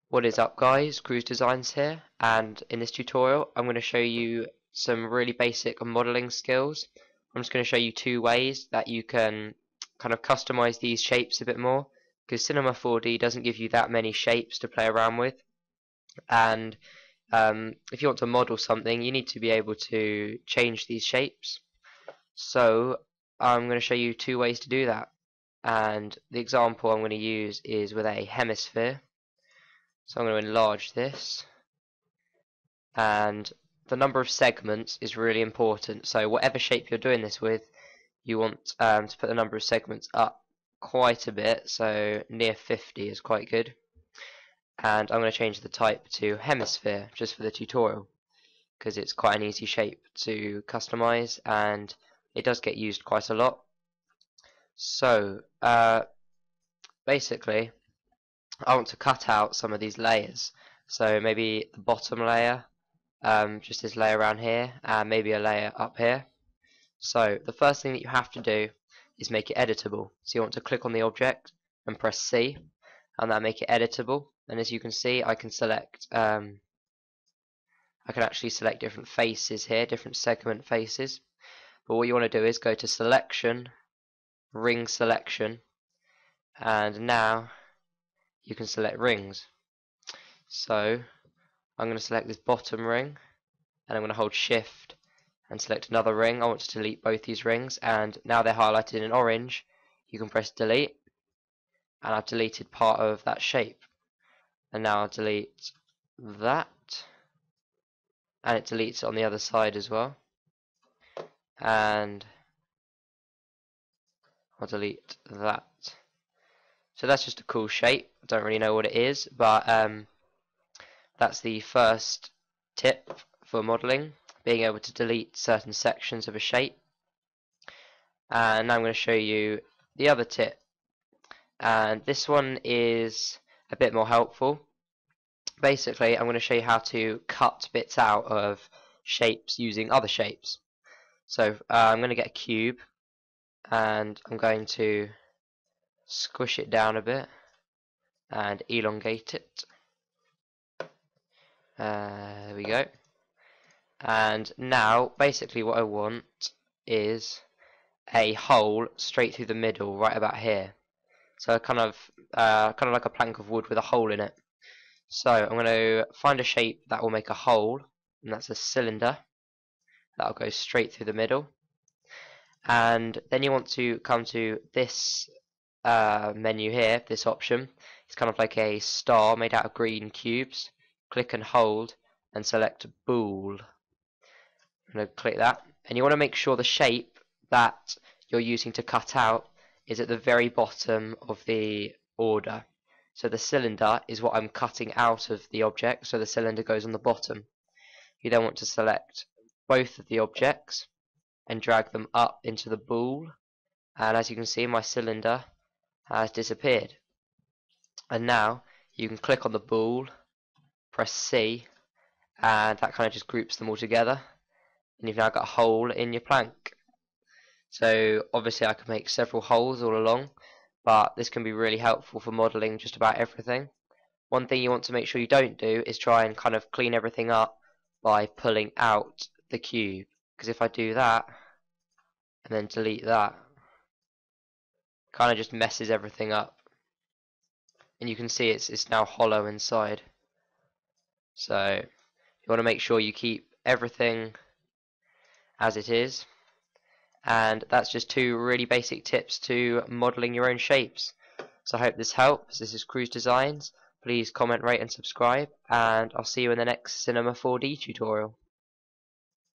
What is up guys, Cruise Designs here, and in this tutorial I'm going to show you some really basic modeling skills. I'm just going to show you two ways that you can kind of customize these shapes a bit more, because Cinema 4D doesn't give you that many shapes to play around with, and if you want to model something you need to be able to change these shapes. So I'm going to show you two ways to do that, and the example I'm going to use is with a hemisphere. So I'm going to enlarge this, and the number of segments is really important. So whatever shape you're doing this with, you want to put the number of segments up quite a bit, so near 50 is quite good. And I'm going to change the type to hemisphere just for the tutorial, because it's quite an easy shape to customize and it does get used quite a lot. So basically I want to cut out some of these layers, so maybe the bottom layer, just this layer around here, and maybe a layer up here. So the first thing that you have to do is make it editable. So you want to click on the object and press C, and that'll make it editable. And as you can see, I can actually select different faces here, different segment faces. But what you want to do is go to Selection, Ring Selection, and now you can select rings. So I'm going to select this bottom ring, and I'm going to hold Shift and select another ring. I want to delete both these rings, and now they're highlighted in orange. You can press delete, and I've deleted part of that shape. And now I'll delete that, and it deletes it on the other side as well. And I'll delete that. So that's just a cool shape. I don't really know what it is, but that's the first tip for modeling, being able to delete certain sections of a shape. And now I'm going to show you the other tip, and this one is a bit more helpful. Basically I'm going to show you how to cut bits out of shapes using other shapes. So I'm going to get a cube, and I'm going to squish it down a bit and elongate it. There we go. And now basically what I want is a hole straight through the middle, right about here. So kind of like a plank of wood with a hole in it. So I'm going to find a shape that will make a hole, and that's a cylinder. That'll go straight through the middle. And then you want to come to this menu here, this option. It's kind of like a star made out of green cubes. Click and hold and select bool. I'm going to click that, and you want to make sure the shape that you're using to cut out is at the very bottom of the order. So the cylinder is what I'm cutting out of the object, so the cylinder goes on the bottom. You then want to select both of the objects and drag them up into the bool, and as you can see my cylinder has disappeared. And now you can click on the bool, press C, and that kind of just groups them all together, and you've now got a hole in your plank. So obviously I could make several holes all along, but this can be really helpful for modeling just about everything. One thing you want to make sure you don't do is try and kind of clean everything up by pulling out the cube, because if I do that and then delete that, kind of just messes everything up, and you can see it's now hollow inside. So you want to make sure you keep everything as it is. And that's just two really basic tips to modeling your own shapes. So I hope this helps. This is Cruise Designs. Please comment, rate and subscribe, and I'll see you in the next Cinema 4D tutorial.